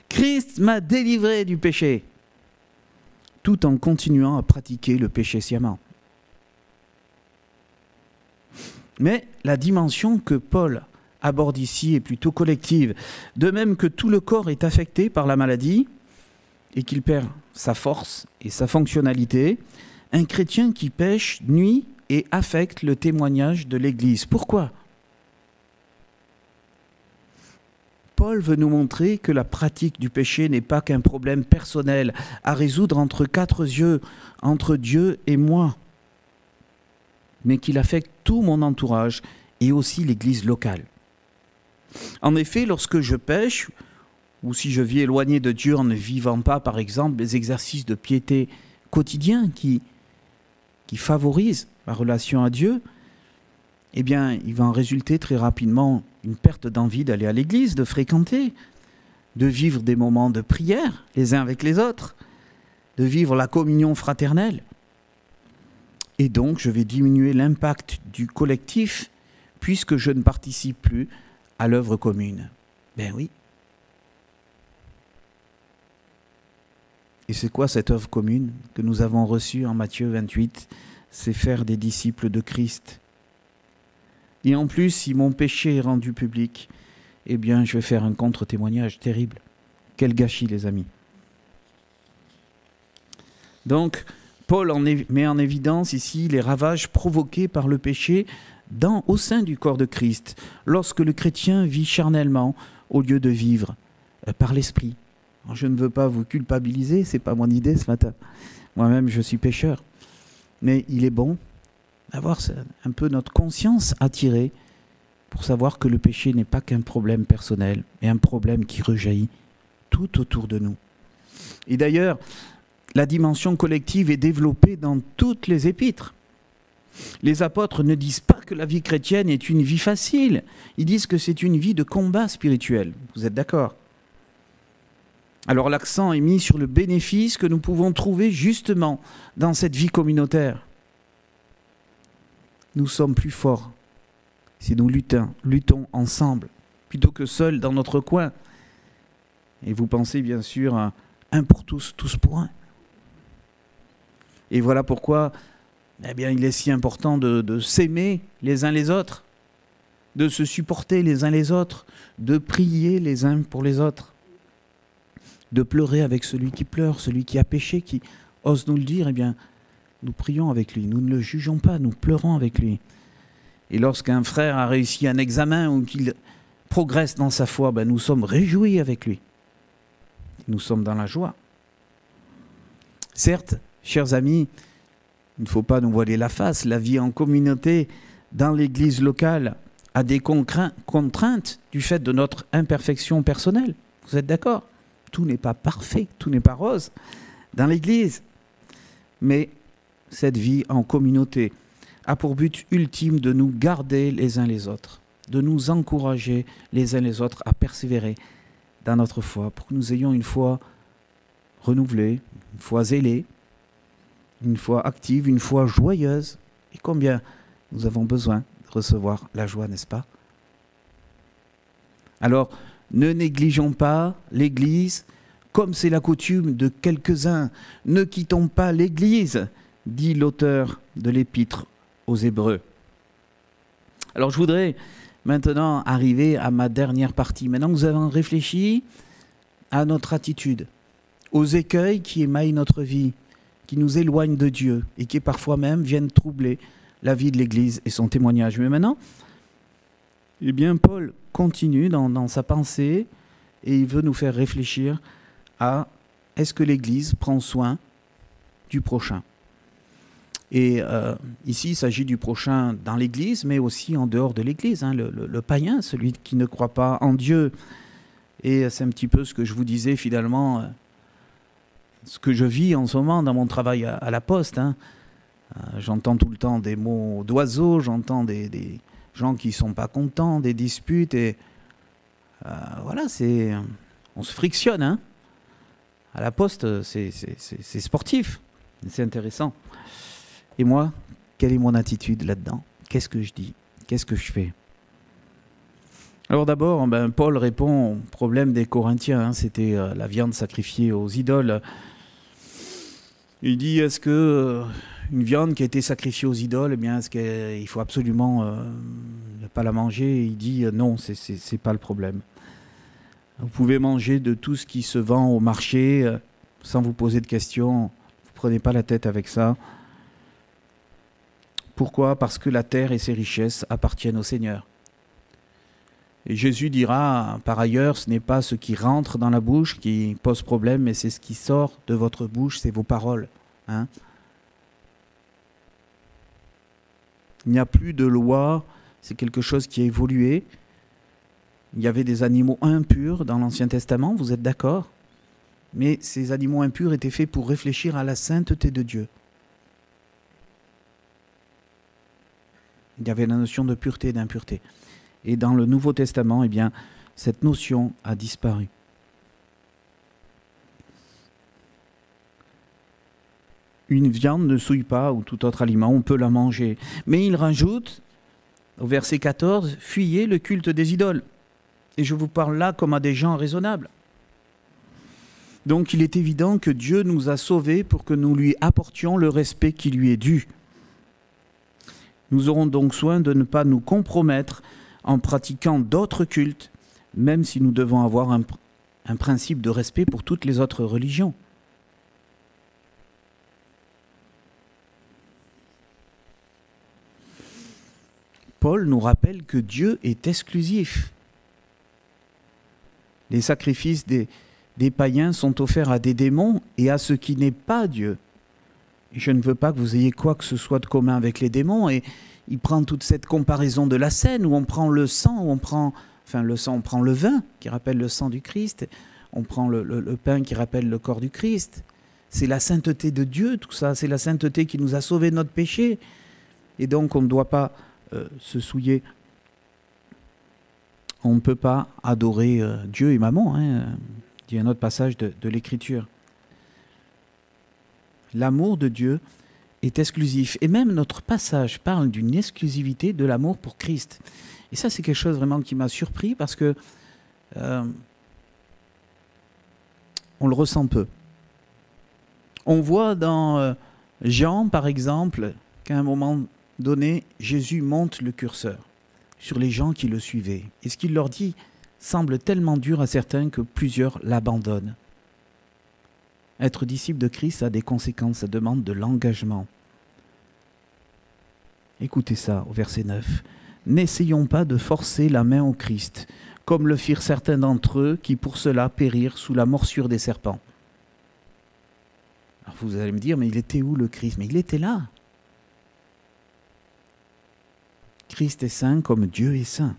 Christ m'a délivré du péché. » Tout en continuant à pratiquer le péché sciemment. Mais la dimension que Paul aborde ici est plutôt collective. De même que tout le corps est affecté par la maladie et qu'il perd sa force et sa fonctionnalité, un chrétien qui pêche nuit et affecte le témoignage de l'Église. Pourquoi ? Paul veut nous montrer que la pratique du péché n'est pas qu'un problème personnel à résoudre entre quatre yeux, entre Dieu et moi, mais qu'il affecte tout mon entourage et aussi l'Église locale. En effet, lorsque je pêche, ou si je vis éloigné de Dieu en ne vivant pas, par exemple, les exercices de piété quotidiens qui favorisent ma relation à Dieu, eh bien, il va en résulter très rapidement une perte d'envie d'aller à l'église, de fréquenter, de vivre des moments de prière les uns avec les autres, de vivre la communion fraternelle. Et donc, je vais diminuer l'impact du collectif puisque je ne participe plus à l'œuvre commune. Ben oui. Et c'est quoi cette œuvre commune que nous avons reçue en Matthieu 28 ? C'est faire des disciples de Christ. Et en plus, si mon péché est rendu public, eh bien, je vais faire un contre-témoignage terrible. Quel gâchis, les amis. Donc, Paul met en évidence ici les ravages provoqués par le péché au sein du corps de Christ, lorsque le chrétien vit charnellement au lieu de vivre par l'esprit. Alors, je ne veux pas vous culpabiliser, ce n'est pas mon idée ce matin. Moi-même, je suis pécheur. Mais il est bon d'avoir un peu notre conscience attirée pour savoir que le péché n'est pas qu'un problème personnel, mais un problème qui rejaillit tout autour de nous. Et d'ailleurs, la dimension collective est développée dans toutes les épîtres. Les apôtres ne disent pas que la vie chrétienne est une vie facile. Ils disent que c'est une vie de combat spirituel. Vous êtes d'accord ? Alors l'accent est mis sur le bénéfice que nous pouvons trouver justement dans cette vie communautaire. Nous sommes plus forts si nous luttons ensemble, plutôt que seuls dans notre coin. Et vous pensez bien sûr à un pour tous, tous pour un. Et voilà pourquoi eh bien, il est si important de s'aimer les uns les autres, de se supporter les uns les autres, de prier les uns pour les autres, de pleurer avec celui qui pleure, celui qui a péché, qui ose nous le dire, eh bien, nous prions avec lui, nous ne le jugeons pas, nous pleurons avec lui. Et lorsqu'un frère a réussi un examen ou qu'il progresse dans sa foi, ben nous sommes réjouis avec lui. Nous sommes dans la joie. Certes, chers amis, il ne faut pas nous voiler la face. La vie en communauté dans l'église locale a des contraintes du fait de notre imperfection personnelle. Vous êtes d'accord ? Tout n'est pas parfait, tout n'est pas rose dans l'église. Mais cette vie en communauté a pour but ultime de nous garder les uns les autres, de nous encourager les uns les autres à persévérer dans notre foi, pour que nous ayons une foi renouvelée, une foi zélée, une foi active, une foi joyeuse. Et combien nous avons besoin de recevoir la joie, n'est-ce pas? Alors, ne négligeons pas l'Église, comme c'est la coutume de quelques-uns. Ne quittons pas l'Église, dit l'auteur de l'Épître aux Hébreux. Alors, je voudrais maintenant arriver à ma dernière partie. Maintenant que nous avons réfléchi à notre attitude, aux écueils qui émaillent notre vie, qui nous éloignent de Dieu et qui parfois même viennent troubler la vie de l'Église et son témoignage. Mais maintenant, eh bien, Paul continue dans sa pensée et il veut nous faire réfléchir à est-ce que l'Église prend soin du prochain. Et ici, il s'agit du prochain dans l'Église, mais aussi en dehors de l'Église, hein, le païen, celui qui ne croit pas en Dieu. Et c'est un petit peu ce que je vous disais finalement, ce que je vis en ce moment dans mon travail à la Poste. Hein. J'entends tout le temps des mots d'oiseaux, j'entends des gens qui ne sont pas contents, des disputes, et voilà, on se frictionne. Hein. À la Poste, c'est sportif, c'est intéressant. Et moi, quelle est mon attitude là-dedans? Qu'est-ce que je dis? Qu'est-ce que je fais? Alors d'abord, Paul répond au problème des Corinthiens. Hein, c'était la viande sacrifiée aux idoles. Il dit, est-ce que une viande qui a été sacrifiée aux idoles, eh bien, est-ce qu'il faut absolument ne pas la manger? Il dit, non, c'est pas le problème. Vous pouvez manger de tout ce qui se vend au marché sans vous poser de questions. Vous ne prenez pas la tête avec ça. Pourquoi? Parce que la terre et ses richesses appartiennent au Seigneur. Et Jésus dira, par ailleurs, ce n'est pas ce qui rentre dans la bouche qui pose problème, mais c'est ce qui sort de votre bouche, c'est vos paroles. Hein? Il n'y a plus de loi, c'est quelque chose qui a évolué. Il y avait des animaux impurs dans l'Ancien Testament, vous êtes d'accord? Mais ces animaux impurs étaient faits pour réfléchir à la sainteté de Dieu. Il y avait la notion de pureté et d'impureté. Et dans le Nouveau Testament, eh bien, cette notion a disparu. Une viande ne souille pas, ou tout autre aliment, on peut la manger. Mais il rajoute, au verset 14, « Fuyez le culte des idoles ». Et je vous parle là comme à des gens raisonnables. Donc il est évident que Dieu nous a sauvés pour que nous lui apportions le respect qui lui est dû. Nous aurons donc soin de ne pas nous compromettre en pratiquant d'autres cultes, même si nous devons avoir un principe de respect pour toutes les autres religions. Paul nous rappelle que Dieu est exclusif. Les sacrifices des païens sont offerts à des démons et à ce qui n'est pas Dieu. Et je ne veux pas que vous ayez quoi que ce soit de commun avec les démons. Et il prend toute cette comparaison de la scène où on prend le sang, où on prend le vin qui rappelle le sang du Christ, on prend le pain qui rappelle le corps du Christ. C'est la sainteté de Dieu, tout ça. C'est la sainteté qui nous a sauvés de notre péché. Et donc on ne doit pas se souiller. On ne peut pas adorer Dieu et Maman. Hein. Il y a un autre passage de l'Écriture. L'amour de Dieu est exclusif. Et même notre passage parle d'une exclusivité de l'amour pour Christ. Et ça, c'est quelque chose vraiment qui m'a surpris parce que on le ressent peu. On voit dans Jean, par exemple, qu'à un moment donné, Jésus monte le curseur sur les gens qui le suivaient. Et ce qu'il leur dit semble tellement dur à certains que plusieurs l'abandonnent. Être disciple de Christ a des conséquences, ça demande de l'engagement. Écoutez ça au verset 9. « N'essayons pas de forcer la main au Christ, comme le firent certains d'entre eux qui pour cela périrent sous la morsure des serpents. » Alors vous allez me dire, mais il était où le Christ? Mais il était là. Christ est saint comme Dieu est saint.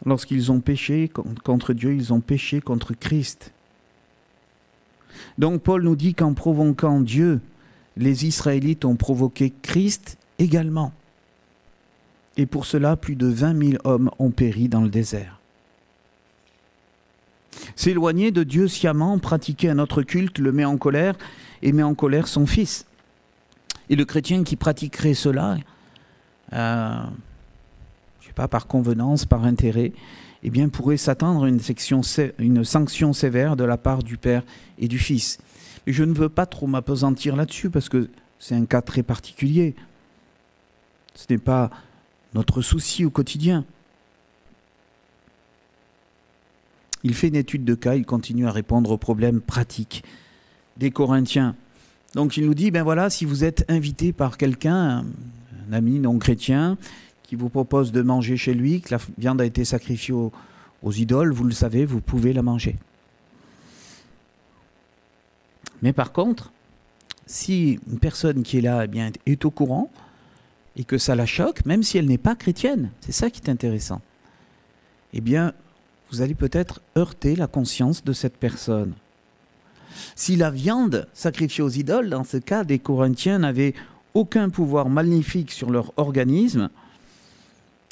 Lorsqu'ils ont péché contre Dieu, ils ont péché contre Christ. Donc Paul nous dit qu'en provoquant Dieu, les Israélites ont provoqué Christ également. Et pour cela, plus de 20 000 hommes ont péri dans le désert. S'éloigner de Dieu sciemment, pratiquer un autre culte, le met en colère et met en colère son Fils. Et le chrétien qui pratiquerait cela, je ne sais pas, par convenance, par intérêt, eh bien, pourrait s'attendre à une sanction sévère de la part du Père et du Fils. Et je ne veux pas trop m'appesantir là-dessus parce que c'est un cas très particulier. Ce n'est pas notre souci au quotidien. Il fait une étude de cas, il continue à répondre aux problèmes pratiques des Corinthiens. Donc il nous dit, ben voilà, si vous êtes invité par quelqu'un, un ami non chrétien, qui vous propose de manger chez lui, que la viande a été sacrifiée aux idoles, vous le savez, vous pouvez la manger. Mais par contre, si une personne qui est là, eh bien, est au courant et que ça la choque, même si elle n'est pas chrétienne, c'est ça qui est intéressant, eh bien, vous allez peut-être heurter la conscience de cette personne. Si la viande sacrifiée aux idoles, dans ce cas, des Corinthiens n'avaient aucun pouvoir maléfique sur leur organisme,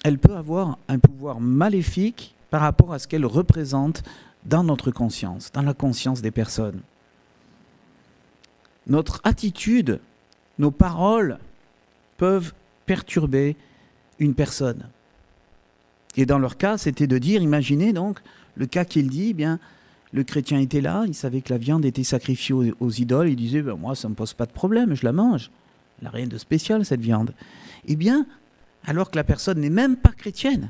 elle peut avoir un pouvoir maléfique par rapport à ce qu'elle représente dans notre conscience, dans la conscience des personnes. Notre attitude, nos paroles peuvent perturber une personne. Et dans leur cas, c'était de dire, imaginez donc, le cas qu'il dit, eh bien, le chrétien était là, il savait que la viande était sacrifiée aux idoles, il disait, ben, moi, ça ne me pose pas de problème, je la mange. Elle n'a rien de spécial, cette viande. Eh bien, alors que la personne n'est même pas chrétienne,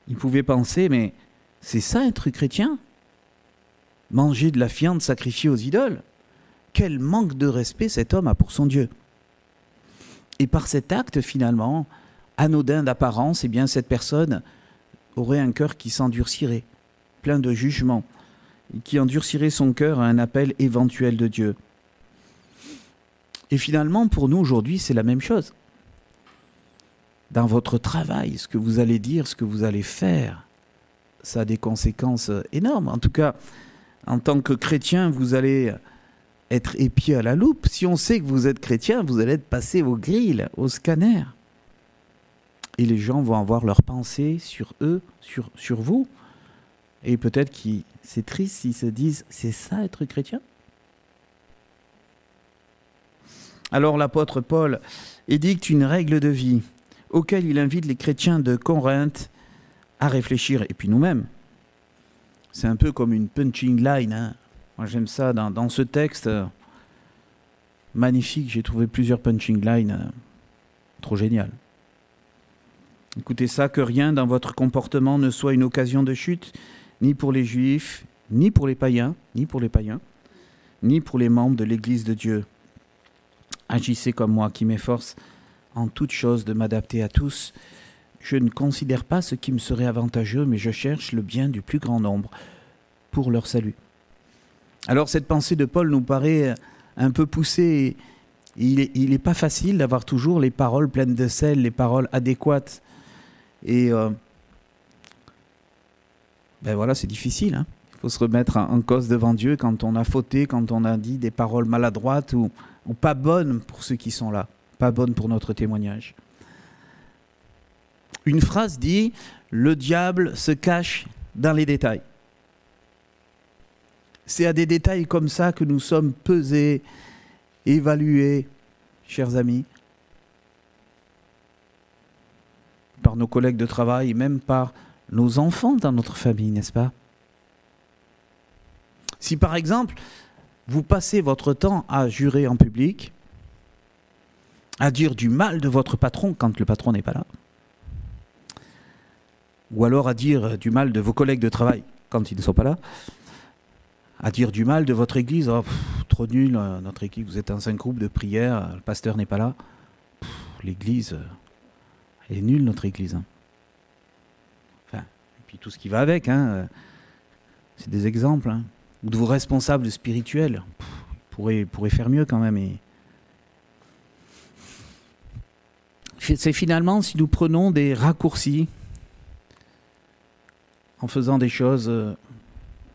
il pouvait penser, mais c'est ça être chrétien ? Manger de la viande sacrifiée aux idoles ? Quel manque de respect cet homme a pour son Dieu. Et par cet acte, finalement, anodin d'apparence, eh bien, cette personne aurait un cœur qui s'endurcirait, plein de jugement, et qui endurcirait son cœur à un appel éventuel de Dieu. Et finalement, pour nous aujourd'hui, c'est la même chose. Dans votre travail, ce que vous allez dire, ce que vous allez faire, ça a des conséquences énormes. En tout cas, en tant que chrétien, vous allez être épié à la loupe. Si on sait que vous êtes chrétien, vous allez être passé au grill, au scanner. Et les gens vont avoir leurs pensées sur eux, sur vous. Et peut-être que c'est triste s'ils se disent, c'est ça être chrétien ? Alors l'apôtre Paul édicte une règle de vie auquel il invite les chrétiens de Corinthe à réfléchir, et puis nous-mêmes. C'est un peu comme une punching line. Hein. Moi j'aime ça dans ce texte magnifique, j'ai trouvé plusieurs punching lines trop géniales. Écoutez ça, que rien dans votre comportement ne soit une occasion de chute, ni pour les Juifs, ni pour les païens, ni pour les membres de l'Église de Dieu. Agissez comme moi, qui m'efforce en toute chose de m'adapter à tous. Je ne considère pas ce qui me serait avantageux, mais je cherche le bien du plus grand nombre pour leur salut. Alors cette pensée de Paul nous paraît un peu poussée. Il n'est pas facile d'avoir toujours les paroles pleines de sel, les paroles adéquates. Et ben voilà, c'est difficile. Hein. Il faut se remettre en cause devant Dieu quand on a fauté, quand on a dit des paroles maladroites ou pas bonnes pour ceux qui sont là, pas bonnes pour notre témoignage. Une phrase dit « Le diable se cache dans les détails ». C'est à des détails comme ça que nous sommes pesés, évalués, chers amis, par nos collègues de travail, et même par nos enfants dans notre famille, n'est-ce pas? Si par exemple, vous passez votre temps à jurer en public, à dire du mal de votre patron quand le patron n'est pas là, ou alors à dire du mal de vos collègues de travail quand ils ne sont pas là, à dire du mal de votre église, oh, trop nul, notre église, vous êtes dans un groupe de prière, le pasteur n'est pas là, l'église, elle est nulle notre église. Hein. Enfin, et puis tout ce qui va avec, hein, c'est des exemples, hein. Ou de vos responsables spirituels, pourraient faire mieux quand même. Et c'est finalement si nous prenons des raccourcis en faisant des choses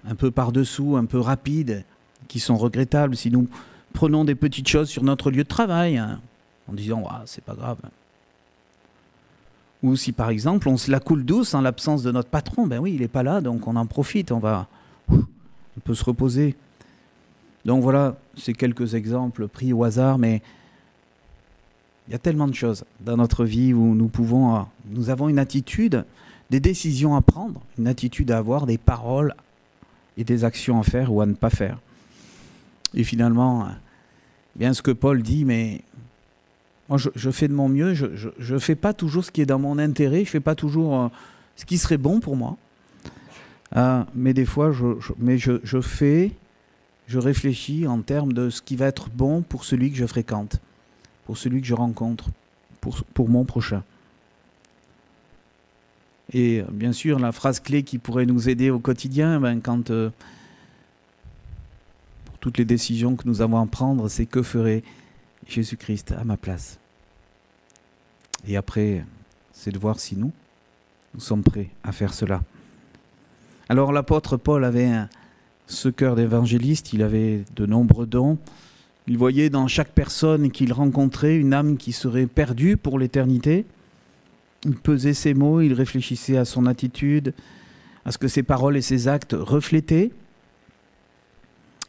un peu par-dessous, un peu rapides, qui sont regrettables, si nous prenons des petites choses sur notre lieu de travail, hein, en disant ah, c'est pas grave. Ou si par exemple on se la coule douce en l'absence de notre patron, ben oui, il n'est pas là, donc on en profite, on peut se reposer. Donc voilà, c'est quelques exemples pris au hasard, mais il y a tellement de choses dans notre vie où nous avons une attitude, des décisions à prendre, une attitude à avoir, des paroles et des actions à faire ou à ne pas faire. Et finalement, bien ce que Paul dit, mais moi je fais de mon mieux, je fais pas toujours ce qui est dans mon intérêt, je fais pas toujours ce qui serait bon pour moi. Mais des fois, je réfléchis en termes de ce qui va être bon pour celui que je fréquente, pour celui que je rencontre, pour mon prochain. Et bien sûr, la phrase clé qui pourrait nous aider au quotidien, pour toutes les décisions que nous avons à prendre, c'est que ferait Jésus-Christ à ma place. Et après, c'est de voir si nous sommes prêts à faire cela. Alors l'apôtre Paul avait ce cœur d'évangéliste, il avait de nombreux dons. Il voyait dans chaque personne qu'il rencontrait une âme qui serait perdue pour l'éternité. Il pesait ses mots, il réfléchissait à son attitude, à ce que ses paroles et ses actes reflétaient,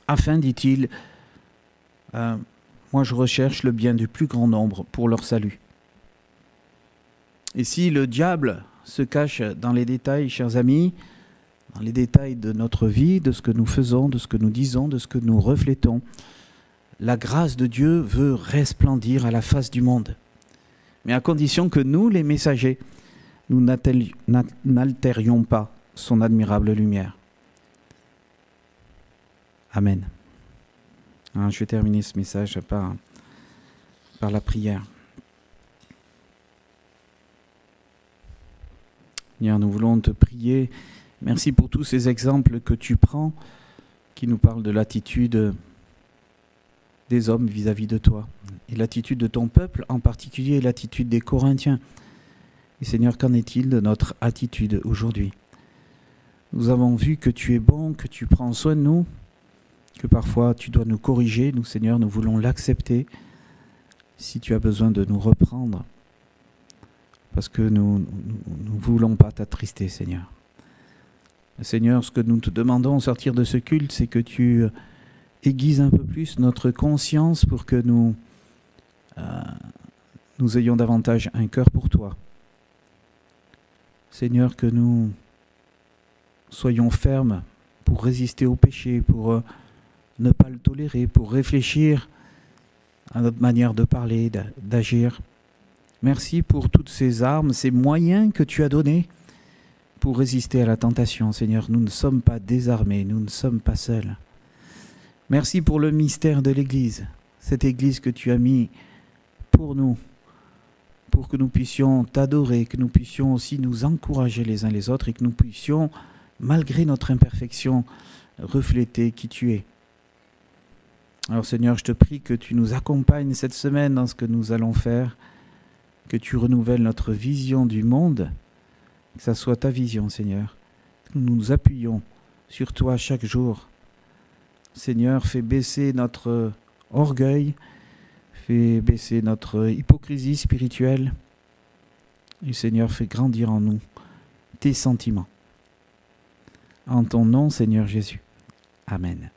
afin, dit-il, moi je recherche le bien du plus grand nombre pour leur salut. Et si le diable se cache dans les détails, chers amis, dans les détails de notre vie, de ce que nous faisons, de ce que nous disons, de ce que nous reflétons, la grâce de Dieu veut resplendir à la face du monde. Mais à condition que nous, les messagers, nous n'altérions pas son admirable lumière. Amen. Alors, je vais terminer ce message par la prière. Seigneur, nous voulons te prier. Merci pour tous ces exemples que tu prends, qui nous parlent de l'attitude des hommes vis-à-vis de toi, et l'attitude de ton peuple, en particulier l'attitude des Corinthiens. Et Seigneur, qu'en est-il de notre attitude aujourd'hui? Nous avons vu que tu es bon, que tu prends soin de nous, que parfois tu dois nous corriger. Nous, Seigneur, nous voulons l'accepter. Si tu as besoin de nous reprendre, parce que nous ne voulons pas t'attrister, Seigneur. Seigneur, ce que nous te demandons au sortir de ce culte, c'est que tu aiguises un peu plus notre conscience pour que nous ayons davantage un cœur pour toi. Seigneur, que nous soyons fermes pour résister au péché, pour ne pas le tolérer, pour réfléchir à notre manière de parler, d'agir. Merci pour toutes ces armes, ces moyens que tu as donnés pour résister à la tentation. Seigneur, nous ne sommes pas désarmés, nous ne sommes pas seuls. Merci pour le mystère de l'Église, cette Église que tu as mis pour nous, pour que nous puissions t'adorer, que nous puissions aussi nous encourager les uns les autres et que nous puissions, malgré notre imperfection, refléter qui tu es. Alors Seigneur, je te prie que tu nous accompagnes cette semaine dans ce que nous allons faire, que tu renouvelles notre vision du monde, que ça soit ta vision, Seigneur. Que nous nous appuyons sur toi chaque jour. Seigneur, fais baisser notre orgueil, fais baisser notre hypocrisie spirituelle. Et Seigneur, fais grandir en nous tes sentiments. En ton nom, Seigneur Jésus. Amen.